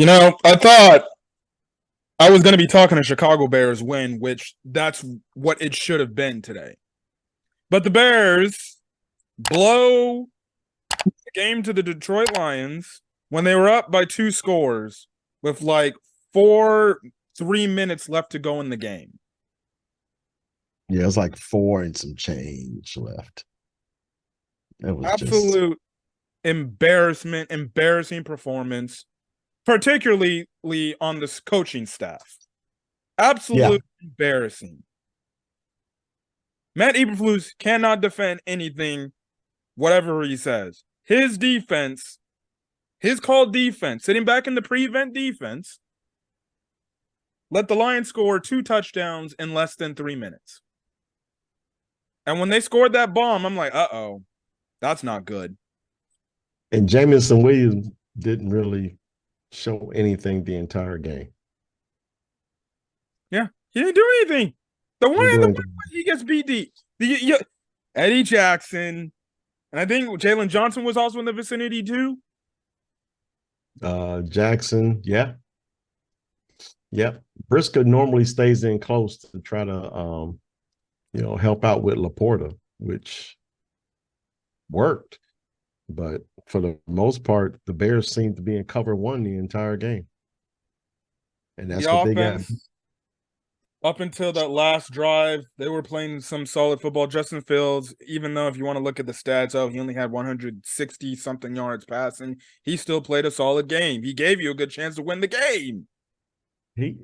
I thought I was going to be talking to Chicago Bears win, which that's what it should have been today. But the Bears blow the game to the Detroit Lions when they were up by 2 scores with like 3 minutes left to go in the game. Yeah, it's like four and some change left. It was just Absolute embarrassment, embarrassing performance, particularly on this coaching staff. yeah. Absolute embarrassing. Matt Eberflus cannot defend anything, whatever he says. His defense, his called defense, sitting back in the prevent defense, let the Lions score 2 touchdowns in less than 3 minutes. And when they scored that bomb, I'm like, uh-oh, that's not good. And Jamison Williams didn't really show anything the entire game. Yeah, he didn't do anything. The one Didn't in do the anything. he gets beat deep. Eddie Jackson, and I think Jalen Johnson was also in the vicinity too. Jackson, yeah. Yep. Briscoe normally stays in close to try to help out with Laporta, which worked. But for the most part, the Bears seemed to be in cover one the entire game. And that's The what they got. offense, up until that last drive, they were playing some solid football. Justin Fields, even though if you want to look at the stats, he only had 160 something yards passing, he still played a solid game. He gave you a good chance to win the game. He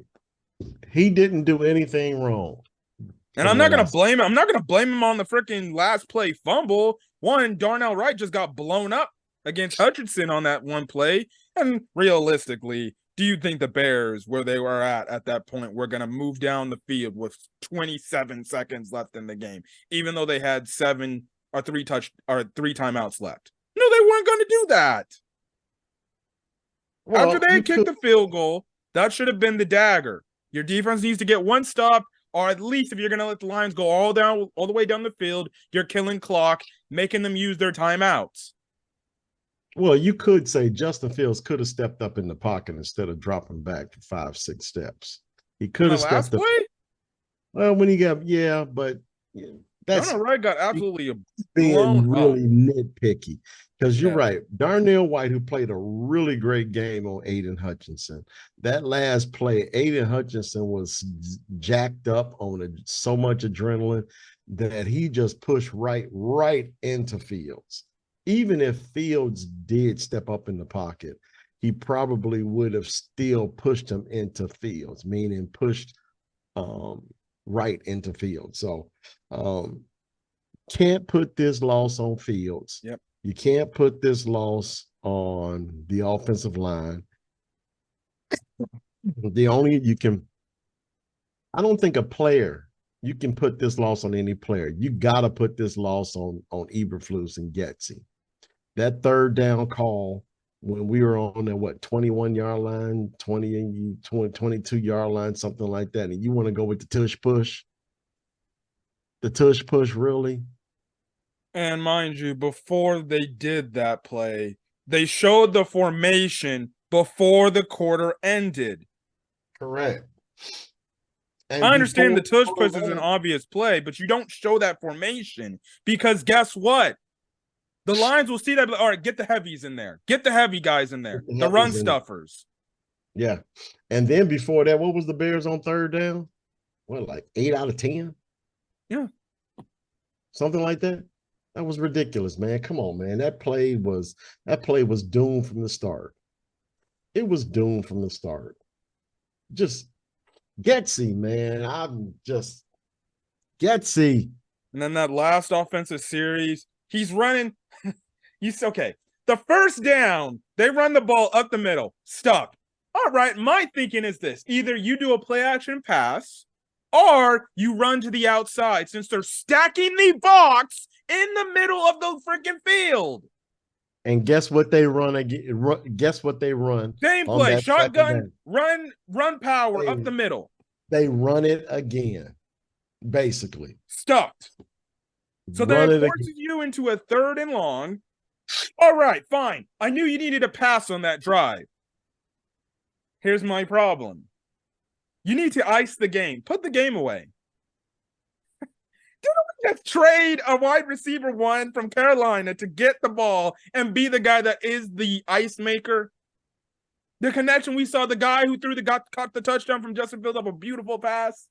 he didn't do anything wrong. And From I'm what not I gonna blame him. I'm not gonna blame him on the freaking last play fumble. One, Darnell Wright just got blown up against Hutchinson on that one play. And realistically, do you think the Bears, where they were at that point, were gonna move down the field with 27 seconds left in the game, even though they had 3 timeouts left? No, they weren't gonna do that. After well, they you kicked could the field goal, that should have been the dagger. Your defense needs to get one stop, or at least if you're going to let the Lions go all the way down the field, you're killing clock, making them use their timeouts. well, you could say Justin Fields could have stepped up in the pocket instead of dropping back for 5, 6 steps. He On could the have last stepped up. play, Well, when he got but that's Darnell Wright got absolutely blown being up. really nitpicky. Because you're Yeah. right. Darnell White, who played a really great game on Aiden Hutchinson. That last play, Aiden Hutchinson was jacked up on so much adrenaline that he just pushed right into Fields. Even if Fields did step up in the pocket, he probably would have still pushed him into Fields, meaning pushed right into Fields. So can't put this loss on Fields. Yep. You can't put this loss on the offensive line. The only you can, I don't think a player, you can put this loss on any player. You got to put this loss on Eberflus and Getsy. That third down call when we were on the 21-yard line, 22-yard line, something like that, and you want to go with the tush push. The tush push, really? And mind you, before they did that play, they showed the formation before the quarter ended. Correct. And I understand before the tush all push of is an that, obvious play, but you don't show that formation because guess what? The Lions will see that. All right, get the heavies in there. Get the heavy guys in there. The run stuffers. yeah. And then before that, what was the Bears on third down? What, like 8 out of 10? Yeah. Something like that. That was ridiculous, man. Come on, man. That play was doomed from the start. It was doomed from the start. Just Getsy, man. I'm just Getsy. And then that last offensive series, he's running. He's okay. The first down, they run the ball up the middle. Stop. All right. My thinking is this: either you do a play action pass or you run to the outside since they're stacking the box in the middle of the freaking field. And guess what they run again? Guess what they run Same on play, that second shotgun, down? run power up They, the middle. they run it again, basically. Stuffed. So then Run it it again. forces you into a 3rd and long. All right, fine. I knew you needed a pass on that drive. Here's my problem. You need to ice the game. Put the game away. Didn't we just trade a wide receiver one from Carolina to get the ball and be the guy that is the ice maker? The connection we saw, the guy who caught the touchdown from Justin Fields up a beautiful pass.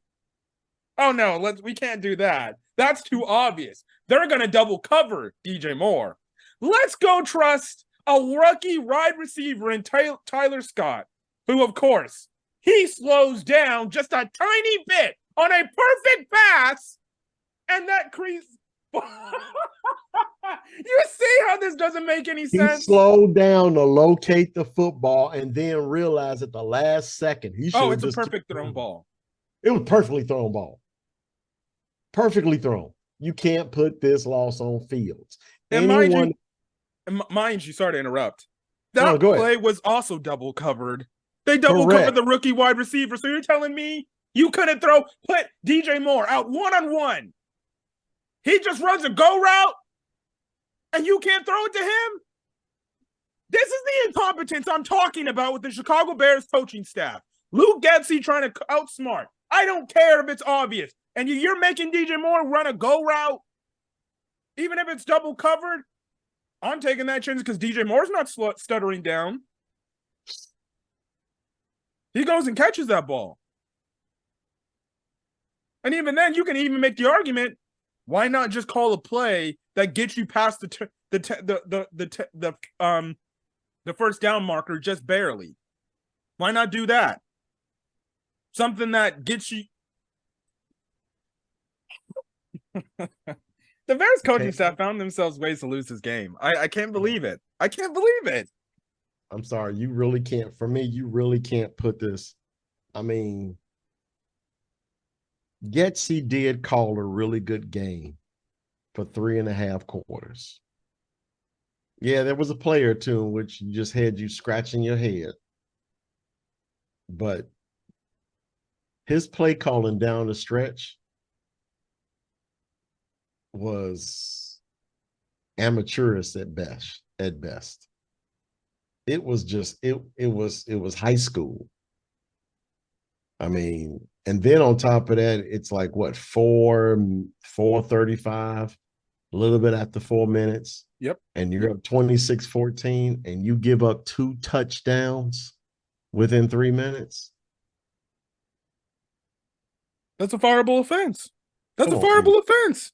Oh no, we can't do that. That's too obvious. They're gonna double cover DJ Moore. Let's go trust a rookie wide receiver in Tyler Scott, who, of course, he slows down just a tiny bit on a perfect pass, and that crease. You see how this doesn't make any sense? He slowed down to locate the football and then realized at the last second he should. Oh, it's a perfect thrown ball. It was perfectly thrown ball. Perfectly thrown. You can't put this loss on Fields. And mind you, sorry to interrupt. That play was also double covered. They double covered the rookie wide receiver. So you're telling me you couldn't put DJ Moore out one-on-one. He just runs a go route and you can't throw it to him? This is the incompetence I'm talking about with the Chicago Bears coaching staff. Luke Getsy trying to outsmart. I don't care if it's obvious. And you're making DJ Moore run a go route, even if it's double covered. I'm taking that chance because DJ Moore's not stuttering down. He goes and catches that ball. And even then, you can even make the argument, why not just call a play that gets you past the first down marker just barely? Why not do that? Something that gets you. The Bears coaching staff found themselves ways to lose this game. I can't believe it. I can't believe it. I'm sorry. You really can't. For me, you really can't put this. I mean, Getsy did call a really good game for 3.5 quarters. Yeah, there was a play or two in which you just had you scratching your head. But his play calling down the stretch was amateurish at best. It was just it was high school. I mean, and then on top of that, it's like what, 4:35, a little bit after 4 minutes. Yep. And you're up 26-14 and you give up 2 touchdowns within 3 minutes. That's a fireable offense. That's a fireable offense.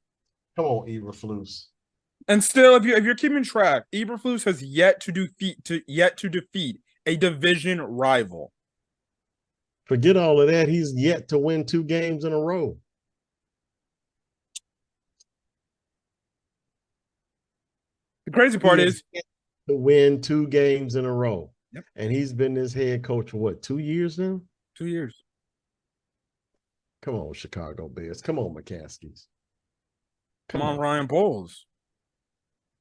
Come on, Eberflus. And still, if you're keeping track, Eberflus has yet to defeat a division rival. Forget all of that. He's yet to win 2 games in a row. The crazy part is to win 2 games in a row. Yep. And he's been this head coach for what, 2 years now? 2 years. Come on, Chicago Bears. Come on, McCaskies. Come on, Ryan Bowles.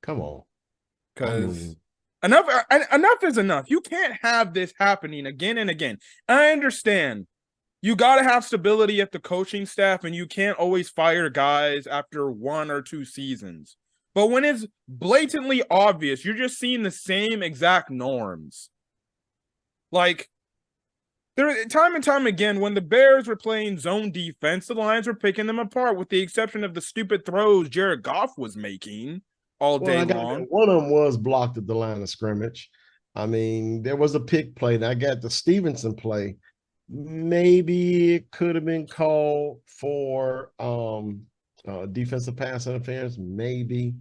Come on. Because enough is enough. You can't have this happening again and again. I understand. You got to have stability at the coaching staff, and you can't always fire guys after 1 or 2 seasons. But when it's blatantly obvious, you're just seeing the same exact norms. Like, time and time again, when the Bears were playing zone defense, the Lions were picking them apart, with the exception of the stupid throws Jared Goff was making all day long. One of them was blocked at the line of scrimmage. I mean, there was a pick play, and I got the Stevenson play. Maybe it could have been called for defensive pass interference. Maybe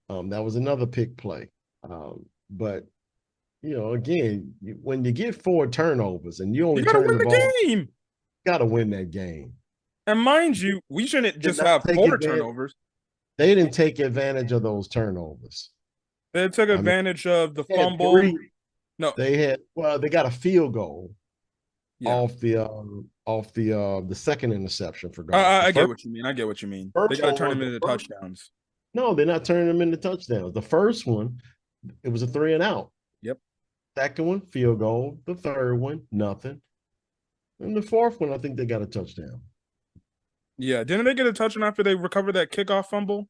that was another pick play. But you know, again, when you get 4 turnovers and you only turn the ball, you got to win that game. And mind you, we shouldn't just have 4 turnovers. They didn't take advantage of those turnovers. They took advantage of the fumble. They got a field goal off the second interception for Goff. I get what you mean. They got to turn them into touchdowns. No, they're not turning them into touchdowns. The first one, it was a 3 and out. Yep. Second one, field goal. The third one, nothing. And the fourth one, I think they got a touchdown. Yeah, didn't they get a touchdown after they recovered that kickoff fumble?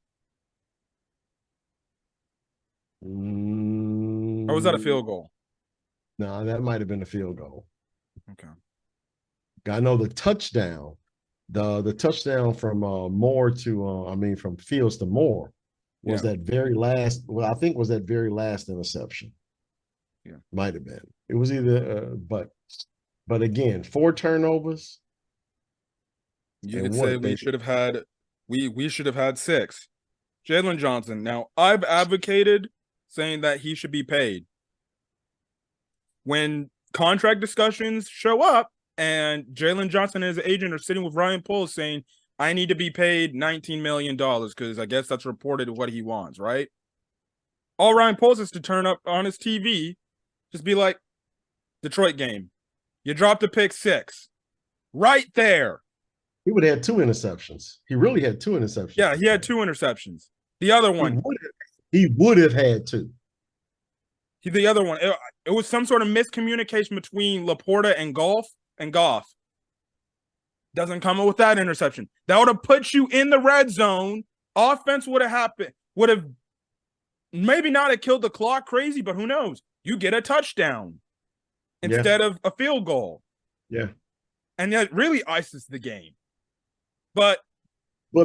Or was that a field goal? No, that might have been a field goal. Okay. I know the touchdown, the touchdown from Moore to from Fields to Moore was Yeah. that very last. Well, I think was that very last interception. Yeah. Might have been. It was either, but again, 4 turnovers You and could say what we they. should have had we should have had 6. Jalen Johnson. Now, I've advocated saying that he should be paid. When contract discussions show up and Jalen Johnson and his agent are sitting with Ryan Poles saying, I need to be paid $19 million because I guess that's reported what he wants, right? All Ryan Poles is to turn up on his TV, just be like, Detroit game. You dropped a pick 6. Right there. He would have had 2 interceptions. He really had 2 interceptions. Yeah, he had 2 interceptions. The other He one. would have had 2. The other one. It was some sort of miscommunication between Laporta and Goff. Doesn't come up with that interception. That would have put you in the red zone. Offense would have happened. Would have maybe not have killed the clock crazy, but who knows? You get a touchdown instead of a field goal. Yeah. And that really ices the game. But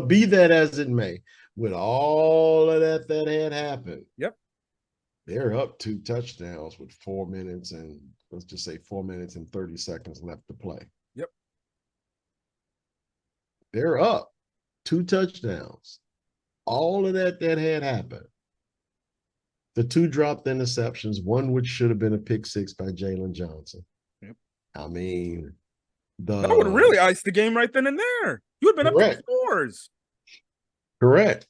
be that as it may, with all of that had happened, yep, they're up 2 touchdowns with 4 minutes and let's just say 4 minutes and 30 seconds left to play. Yep. They're up 2 touchdowns. All of that had happened. The 2 dropped interceptions, one which should have been a pick 6 by Jalen Johnson. Yep. I mean, that would have really iced the game right then and there. You would have been up to 4s. Correct.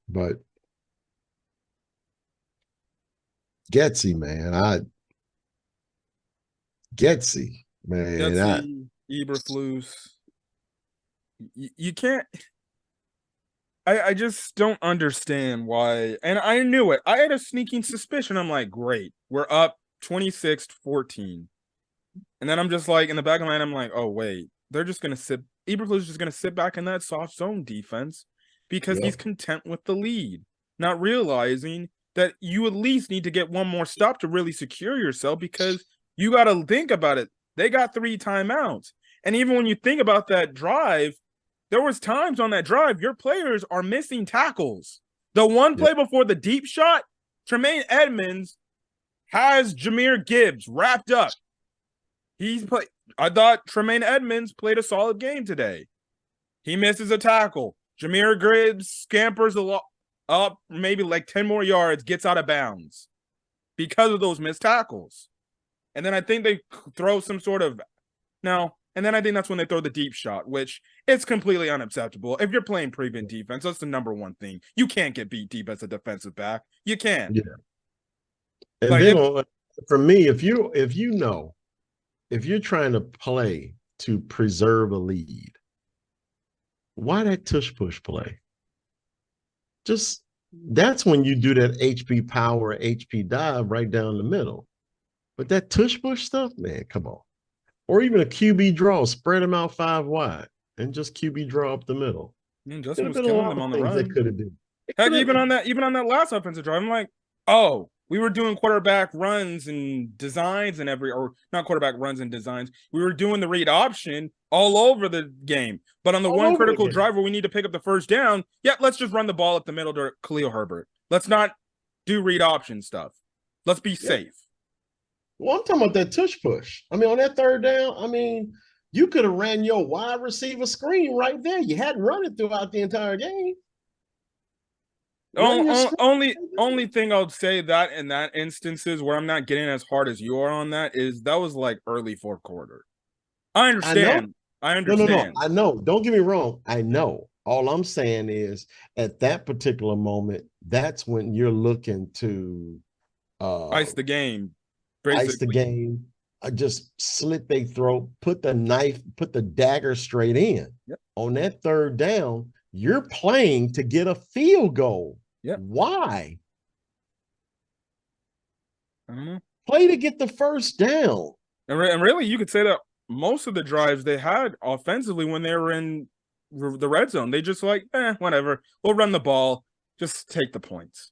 But Getsy, man, Eberflus. You can't. I just don't understand why. And I knew it. I had a sneaking suspicion. I'm like, great, we're up 26-14. And then I'm just like, in the back of my mind, I'm like, oh, wait, they're just going to sit. Eberflus is just going to sit back in that soft zone defense because he's content with the lead, not realizing that you at least need to get one more stop to really secure yourself because you got to think about it. They got 3 timeouts. And even when you think about that drive, there was times on that drive your players are missing tackles. The one play before the deep shot, Tremaine Edmonds has Jahmyr Gibbs wrapped up. I thought Tremaine Edmonds played a solid game today. He misses a tackle. Jahmyr Gibbs scampers up maybe like 10 more yards, gets out of bounds because of those missed tackles. And then I think they throw some sort of and then I think that's when they throw the deep shot, which is completely unacceptable. If you're playing prevent defense, that's the number one thing. You can't get beat deep as a defensive back. You can't. Yeah. And like then for me, if you're trying to play to preserve a lead, why that tush push play? Just that's when you do that HP power, HP dive right down the middle. But that tush push stuff, man, come on. Or even a QB draw, spread them out 5 wide and just QB draw up the middle. Justin was killing them on the run. That could have been. Heck, even on that last offensive drive, I'm like, oh, we were doing quarterback runs and designs and or not quarterback runs and designs. We were doing the read option all over the game. But on the one critical drive where we need to pick up the first down, let's just run the ball up the middle to Khalil Herbert. Let's not do read option stuff. Let's be safe. Well, I'm talking about that tush push. I mean, on that 3rd down, you could have ran your wide receiver screen right there. You hadn't run it throughout the entire game. Only thing I'll say that in that instances where I'm not getting as hard as you are on that is that was like early 4th quarter. I understand. I understand. No. I know. Don't get me wrong. I know. All I'm saying is at that particular moment, that's when you're looking to ice the game. Basically. Ice the game. Just slit their throat, put the dagger straight in. Yep. On that 3rd down, you're playing to get a field goal. Yep. Why? I don't know. Play to get the first down. And really, you could say that most of the drives they had offensively when they were in the red zone, they just like, whatever. We'll run the ball. Just take the points.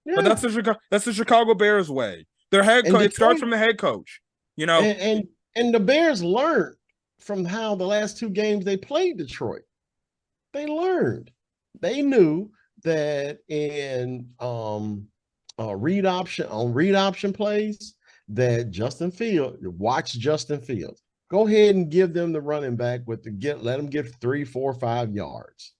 Yeah. But that's the Chicago Bears way. Their head coach. It starts from the head coach. You know, And the Bears learned from how the last two games they played Detroit. They learned. They knew that in read option plays that Justin Fields, watch Justin Fields. Go ahead and give them the running back with let them get 3, 4, 5 yards.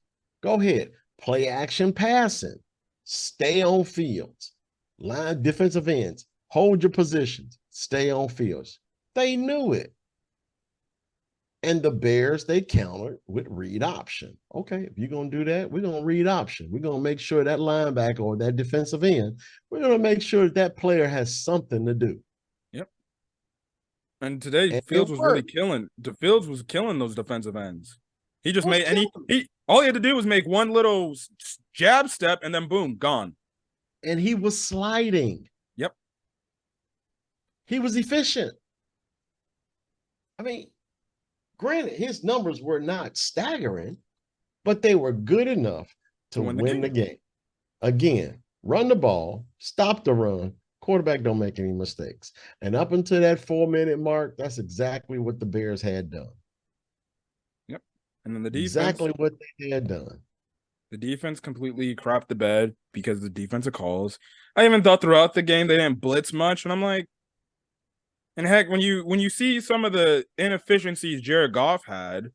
Go ahead. Play action passing. Stay on fields. Line defensive ends. Hold your positions. Stay on fields. They knew it. And the Bears, they countered with read option. Okay, if you're going to do that, we're going to read option. We're going to make sure that linebacker or that defensive end, we're going to make sure that that player has something to do. Yep. And today, And Fields it was really worked. killing. The Fields was killing those defensive ends. He just Was made, and killing. he all he had to do was make one little jab step, and then boom, gone. And he was sliding. Yep. He was efficient. I mean, granted, his numbers were not staggering, but they were good enough to win the game. Again, run the ball, stop the run. Quarterback don't make any mistakes. And up until that 4-minute mark, that's exactly what the Bears had done. Yep. And then the defense. Exactly what they had done. The defense completely crapped the bed because the defensive calls. I even thought throughout the game they didn't blitz much, and I'm like, and heck, when you see some of the inefficiencies Jared Goff had,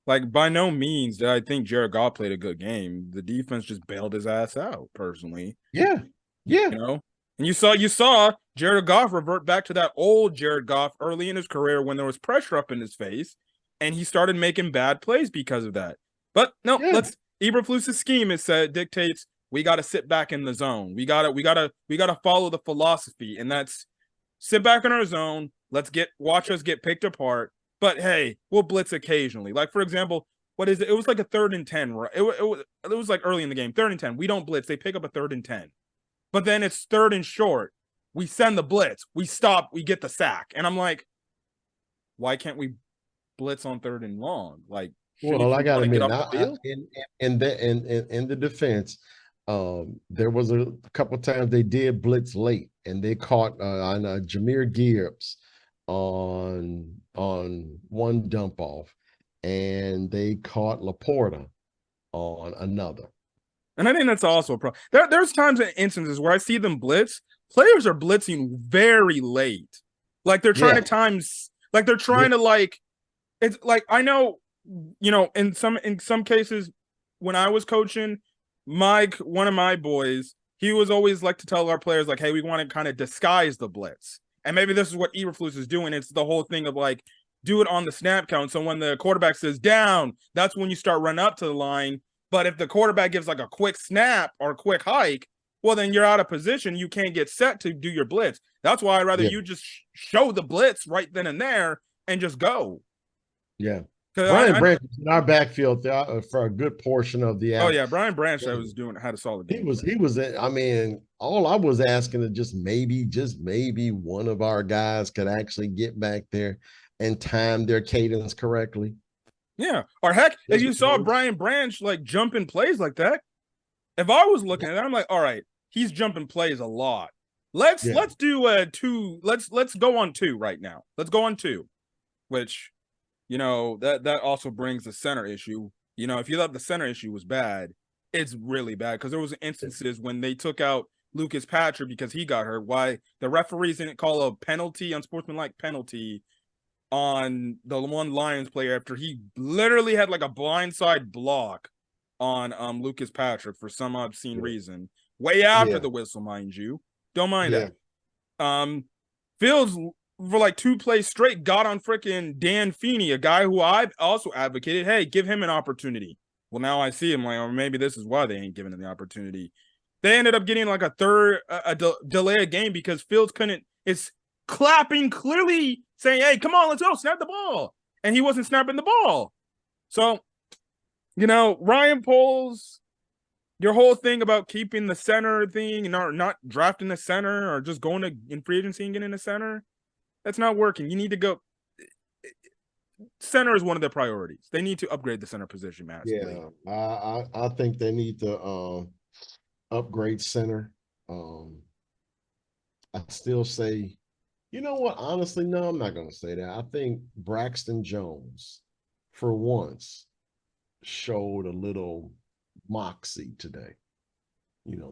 like by no means did I think Jared Goff played a good game. The defense just bailed his ass out, personally. Yeah. Yeah. You know? And you saw Jared Goff revert back to that old Jared Goff early in his career when there was pressure up in his face, and he started making bad plays because of that. But no, Eberflus's scheme is dictates we got to sit back in the zone. We gotta follow the philosophy, and that's sit back in our zone. Watch us get picked apart. But hey, we'll blitz occasionally. Like for example, what is it? It was like a 3rd and 10. Right? It was like early in the game, 3rd and 10. We don't blitz. They pick up a 3rd and 10. But then it's 3rd and short. We send the blitz. We stop. We get the sack. And I'm like, why can't we blitz on 3rd and long? Like, well, I gotta admit, in the defense, there was a couple of times they did blitz late, and they caught on Jahmyr Gibbs on one dump off, and they caught Laporta on another. And I think that's also a problem. There's times and instances where I see them blitz. Players are blitzing very late. Like they're trying to times, like they're trying to like, it's like, I know, you know, in some cases when I was coaching, Mike, one of my boys, he was always like to tell our players like, hey, we want to kind of disguise the blitz. And maybe this is what Eberflus is doing. It's the whole thing of like, do it on the snap count. So when the quarterback says down, that's when you start running up to the line. But if the quarterback gives like a quick snap or a quick hike, well, then you're out of position. You can't get set to do your blitz. That's why I'd rather you just show the blitz right then and there and just go. Yeah. Brian Branch was in our backfield for a good portion of the. Oh yeah, Brian Branch had a solid game. He was. I mean, all I was asking is just maybe one of our guys could actually get back there and time their cadence correctly. Yeah. Or heck, if you saw Brian Branch like jumping plays like that, if I was looking at that, I'm like, all right, he's jumping plays a lot. Let's do a 2. Let's go on 2 right now. Let's go on 2, which, you know, that also brings the center issue. You know, if you thought the center issue was bad, it's really bad because there was instances when they took out Lucas Patrick because he got hurt. Why the referees didn't call a penalty, unsportsmanlike penalty on the one Lions player after he literally had like a blindside block on Lucas Patrick for some obscene reason. Way after the whistle, mind you. Don't mind that. Fields for like 2 plays straight got on freaking Dan Feeney, a guy who I've also advocated, hey, give him an opportunity. Well, now I see him like, or maybe this is why they ain't giving him the opportunity. They ended up getting like a delay of game because Fields couldn't. It's clapping, clearly saying, hey, come on, let's go, snap the ball. And he wasn't snapping the ball. So, you know, Ryan Poles, your whole thing about keeping the center thing and not drafting the center or just going in free agency and getting a center, that's not working. You need to go. Center is one of their priorities. They need to upgrade the center position massively. Yeah, I think they need to upgrade center. I still say You know what? Honestly, no, I'm not going to say that. I think Braxton Jones, for once, showed a little moxie today.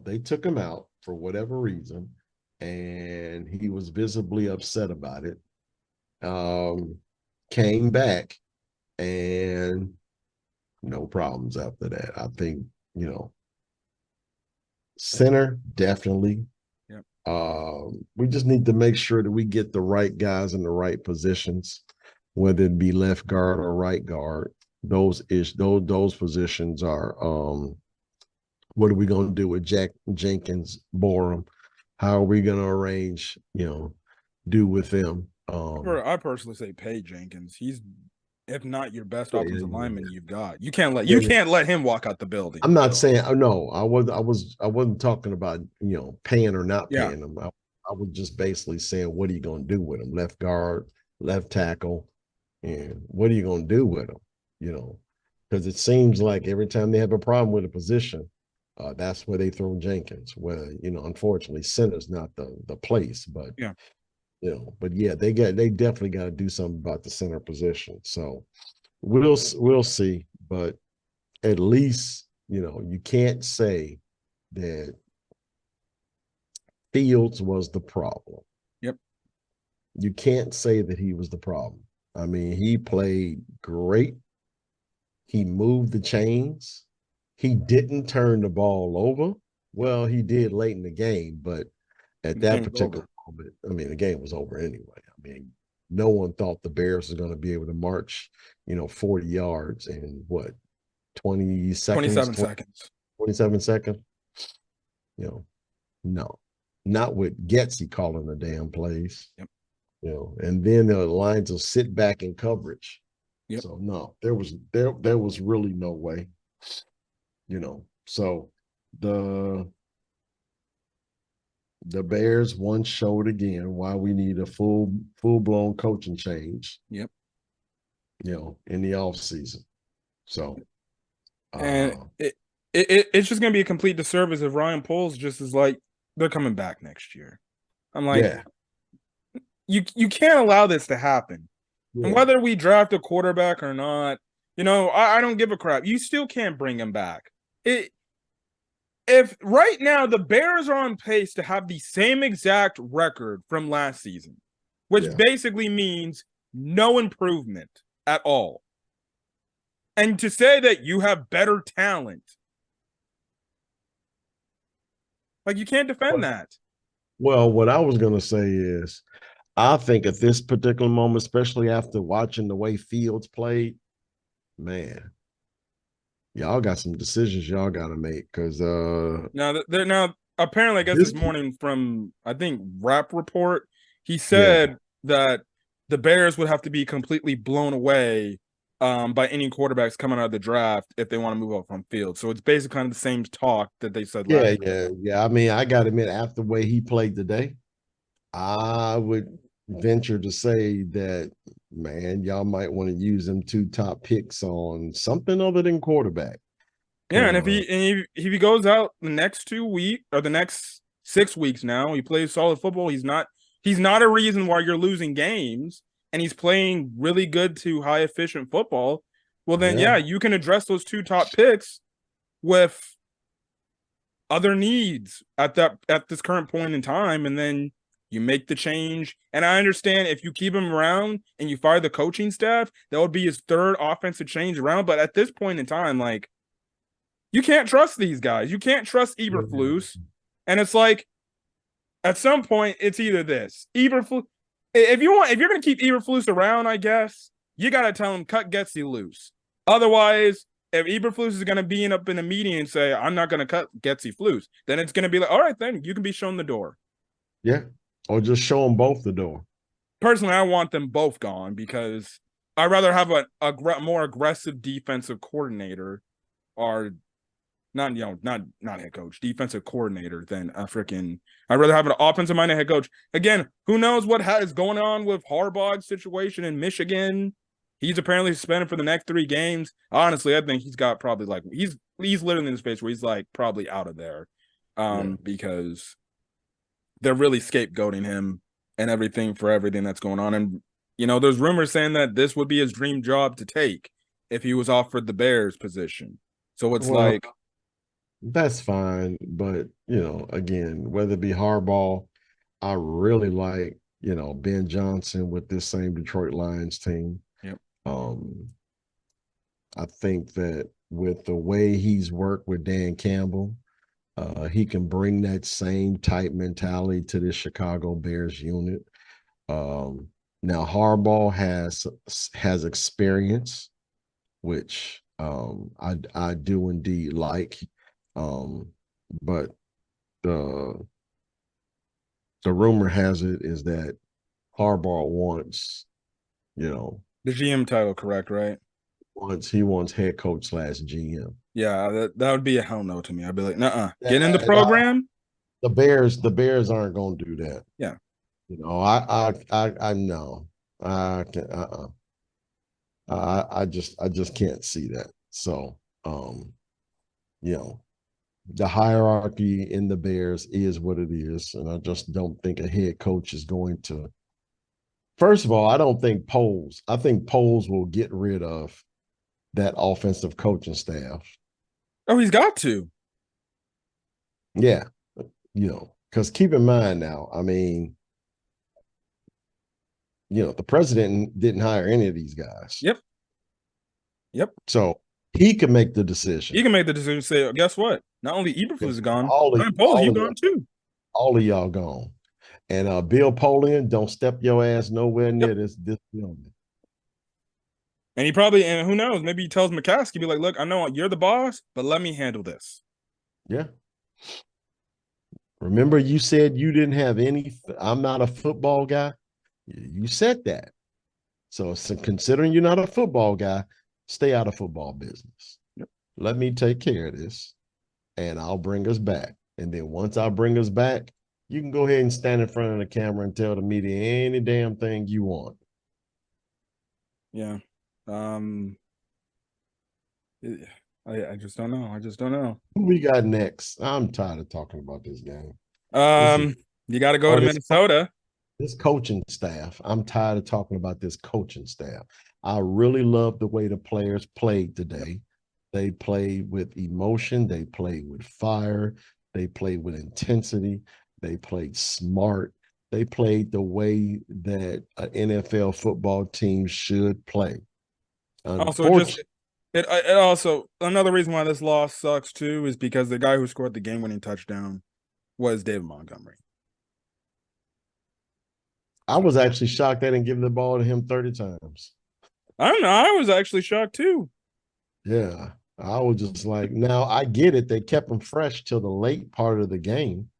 They took him out for whatever reason, and he was visibly upset about it. Um, Came back and no problems after that. I think, you know, center, definitely. Yep. We just need to make sure that we get the right guys in the right positions, whether it be left guard or right guard. Those positions are what are we going to do with Jack Jenkins, Borum? How are we going to arrange, do with them? I personally say pay Jenkins. He's, if not your best Yeah, offensive yeah, lineman you've got. You can't yeah. let him walk out the building. I'm not saying no. I wasn't talking about paying or not Yeah. paying them. I was just basically saying, what are you going to do with them? Left guard, left tackle, and what are you going to do with them? Because it seems like every time they have a problem with a position, that's where they throw Jenkins. Where unfortunately, center's not the place, but Yeah. but yeah, they definitely got to do something about the center position. So we'll see, but at least you can't say that Fields was the problem. Yep. You can't say that he was the problem. I mean, he played great. He moved the chains. He didn't turn the ball over. Well, he did late in the game, but at The that game was particular over. moment, I mean, the game was over anyway. I mean, no one thought the Bears was going to be able to march, 40 yards in what, 20 seconds, 27 seconds. 27 seconds? No, not with Getsy calling the damn plays. Yep. And then the lines will sit back in coverage. Yep. So no, there was really no way. So the Bears once showed again why we need a full-blown coaching change. Yep. In the off season. So And it's just gonna be a complete disservice if Ryan Poles just is like, they're coming back next year. I'm like, yeah. You can't allow this to happen. And Yeah. whether we draft a quarterback or not, I don't give a crap. You still can't bring him back. If right now the Bears are on pace to have the same exact record from last season, which basically means no improvement at all. And to say that you have better talent, like, you can't defend that. Well, what I was going to say is I think at this particular moment, especially after watching the way Fields played, man, y'all got some decisions y'all got to make because now apparently, I guess this morning from, I think, Rap Report, he said that the Bears would have to be completely blown away by any quarterbacks coming out of the draft if they want to move up from Fields. So it's basically kind of the same talk that they said last year. Yeah. I mean, I got to admit, after the way he played today, I would venture to say that, man, y'all might want to use them 2 top picks on something other than quarterback. Yeah, and if he goes out the next 2 weeks or the next 6 weeks now, he plays solid football. He's not a reason why you're losing games, and he's playing really good to high efficient football. Well, then you can address those 2 top picks with other needs at this current point in time, and then you make the change. And I understand if you keep him around and you fire the coaching staff, that would be his 3rd offensive change around. But at this point in time, like, you can't trust these guys. You can't trust Eberflus. And it's like, at some point, it's either this. Eberflus, if you're going to keep Eberflus around, I guess, you got to tell him, cut Getsy loose. Otherwise, if Eberflus is going to be up in a meeting and say, I'm not going to cut Getsy Flus, then it's going to be like, all right, then you can be shown the door. Yeah. Or just show them both the door. Personally, I want them both gone because I'd rather have a more aggressive defensive coordinator, or not head coach, defensive coordinator than a freaking. I'd rather have an offensive minded head coach. Again, who knows what is going on with Harbaugh's situation in Michigan? He's apparently suspended for the next 3 games. Honestly, I think he's got probably like he's literally in the space where he's like probably out of there, because they're really scapegoating him and everything for everything that's going on. And there's rumors saying that this would be his dream job to take if he was offered the Bears position. So it's Well, like, that's fine, but again, whether it be Harbaugh, I really like Ben Johnson with this same Detroit Lions team. yep. Um, I think that with the way he's worked with Dan Campbell, he can bring that same type mentality to this Chicago Bears unit. Now Harbaugh has experience, which I do indeed like. But the rumor has it is that Harbaugh wants, The GM title, correct, right? he wants head coach / GM. Yeah, that would be a hell no to me. I'd be like, nah, Yeah, get in the program. the Bears aren't going to do that. Yeah. I know. I can I just can't see that. So, you know, the hierarchy in the Bears is what it is, and I just don't think a head coach is going to. First of all, I don't think Poles. I think Poles will get rid of that offensive coaching staff. Oh, he's got to. Yeah, because keep in mind now, I mean, the president didn't hire any of these guys. Yep. Yep. So he can make the decision. He can make the decision. Say, oh, guess what? Not only Eberflus is gone, Ryan Poles, all he's of gone too. All of y'all gone. And Bill Polian, don't step your ass nowhere near this building. And he probably, and who knows, maybe he tells McCaskey, be like, look, I know you're the boss, but let me handle this. Yeah. Remember, you said you didn't have any. I'm not a football guy. You said that. So considering you're not a football guy, stay out of football business. Yep. Let me take care of this, and I'll bring us back. And then once I bring us back, you can go ahead and stand in front of the camera and tell the media any damn thing you want. Yeah. I just don't know. I just don't know. Who we got next? I'm tired of talking about this game. You got to go to Minnesota. This coaching staff. I'm tired of talking about this coaching staff. I really love the way the players played today. They played with emotion. They played with fire. They played with intensity. They played smart. They played the way that an NFL football team should play. Also, it also another reason why this loss sucks too is because the guy who scored the game-winning touchdown was David Montgomery. I was actually shocked they didn't give the ball to him 30 times. I don't know. I was actually shocked too. Yeah. I was just like, now I get it. They kept him fresh till the late part of the game.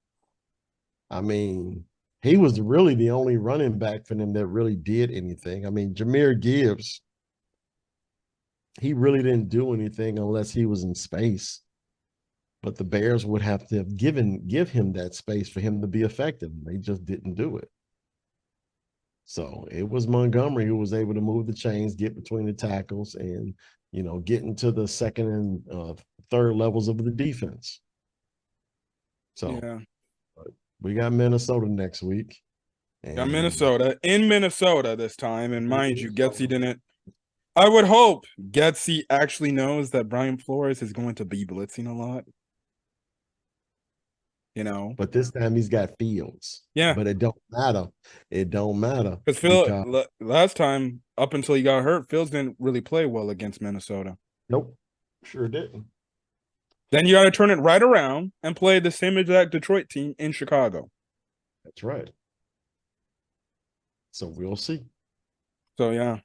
I mean, he was really the only running back for them that really did anything. I mean, Jahmyr Gibbs, he really didn't do anything unless he was in space. But the Bears would have to give him that space for him to be effective. They just didn't do it. So it was Montgomery who was able to move the chains, get between the tackles, and get into the second and third levels of the defense. So yeah, we got Minnesota next week. Got Minnesota in Minnesota this time, and mind you, Getsy didn't. I would hope Getsy actually knows that Brian Flores is going to be blitzing a lot. But this time he's got Fields. Yeah. But it don't matter. It don't matter. Because last time, up until he got hurt, Fields didn't really play well against Minnesota. Nope. Sure didn't. Then you got to turn it right around and play the same exact Detroit team in Chicago. That's right. So we'll see. So, yeah.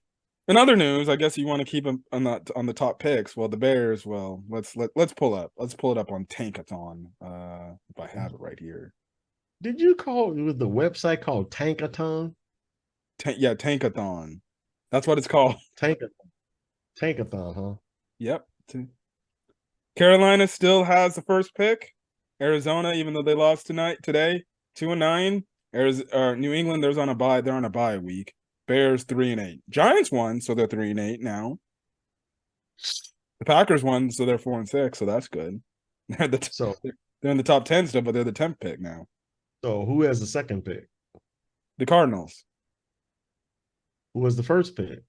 In other news, I guess you want to keep them on the top picks. Well, the Bears. Well, let's pull up. Let's pull it up on Tankathon. If I have it right here. Did you call it was the website called Tankathon? Yeah, Tankathon. That's what it's called. Tankathon, huh? Yep. Carolina still has the first pick. Arizona, even though they lost today, 2-9. New England, they're on a bye week. Bears 3-8. Giants won, so they're 3-8 now. The Packers won, so they're 4-6, so that's good. They're in the top 10 still, but they're the 10th pick now. So who has the second pick? The Cardinals. Who was the first pick?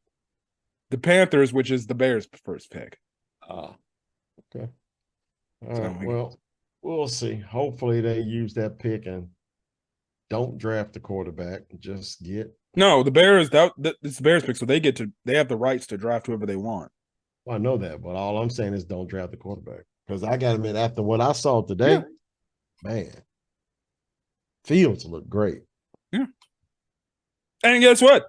The Panthers, which is the Bears' first pick. Okay. All So right. Well, we'll see. Hopefully they use that pick and don't draft the quarterback. Just get. No, the Bears. It's the Bears pick, so they have the rights to draft whoever they want. Well, I know that, but all I'm saying is don't draft the quarterback. Because I got to admit, after what I saw today, man, Fields look great. Yeah. And guess what?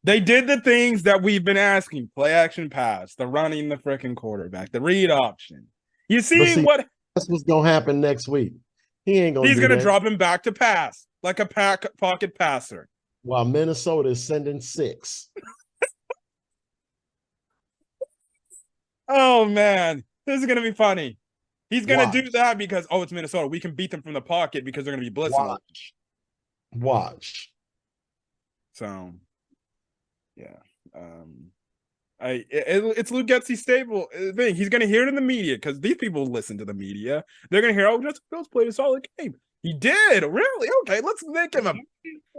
They did the things that we've been asking: play action pass, the running the freaking quarterback, the read option. You see what? That's what's gonna happen next week. He's gonna drop him back to pass like a pocket passer. While Minnesota is sending 6. Oh man, this is gonna be funny. He's gonna do that because it's Minnesota. We can beat them from the pocket because they're gonna be blitzing. Watch. So, yeah. It's Luke Getsy stable thing. He's gonna hear it in the media because these people listen to the media. They're gonna hear, Justin Fields played a solid game. He did, really? Okay, let's make him a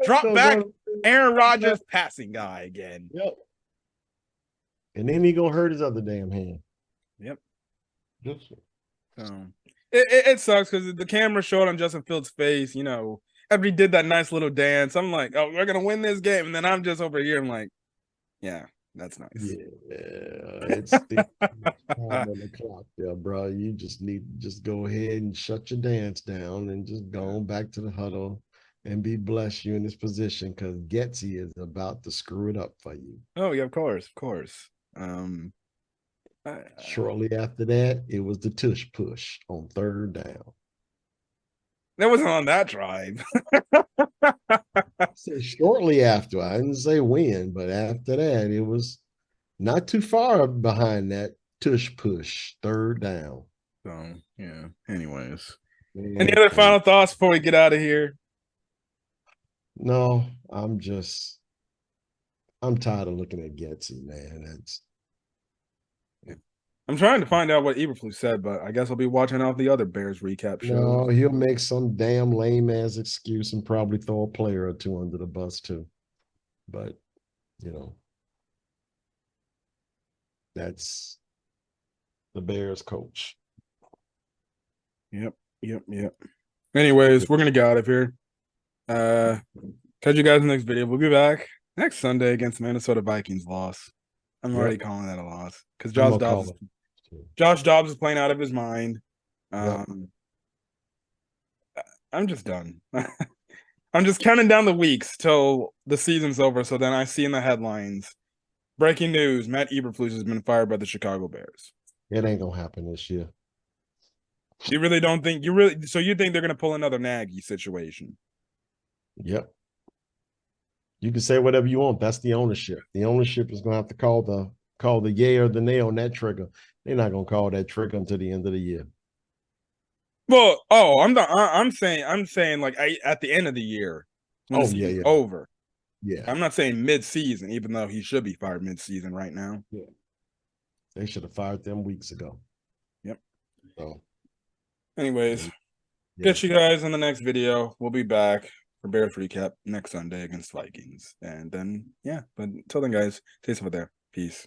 drop back Aaron Rodgers passing guy again. Yep. And then he gonna hurt his other damn hand. Yep. It sucks because the camera showed on Justin Fields' face, after he did that nice little dance. I'm like, oh, we're gonna win this game, and then I'm just over here. I'm like, yeah, that's nice. Yeah, it's the time on the clock there, bro. You just need to just go ahead and shut your dance down and just go on back to the huddle and be blessed you in this position because Getsy is about to screw it up for you. Oh yeah, of course. Shortly after that, it was the tush push on 3rd down. That wasn't on that drive. I said shortly after. I didn't say when, but after that, it was not too far behind that tush push, 3rd down. So yeah. Anyways, any other final thoughts before we get out of here? No, I'm tired of looking at Getsy, man. I'm trying to find out what Eberflus said, but I guess I'll be watching out the other Bears recap show. No, he'll make some damn lame ass excuse and probably throw a player or two under the bus too. But that's the Bears coach. Yep. Anyways, we're gonna get out of here. Catch you guys in the next video. We'll be back next Sunday against Minnesota Vikings loss. I'm already calling that a loss because Josh Dobbs is playing out of his mind. I'm just done. I'm just counting down the weeks till the season's over. So then I see in the headlines, breaking news: Matt Eberflus has been fired by the Chicago Bears. It ain't gonna happen this year. You really don't think so you think they're gonna pull another Nagy situation? Yep. You can say whatever you want. That's the ownership. The ownership is gonna have to call the yay or the nay on that trigger. They're not gonna call that trigger until the end of the year. Well, I'm saying like at the end of the year when the season's over. Yeah. I'm not saying mid-season, even though he should be fired mid-season right now. Yeah. They should have fired them weeks ago. Yep. So anyways, catch you guys in the next video. We'll be back for Bears recap next Sunday against Vikings. And then but until then guys, stay safe out there. Peace.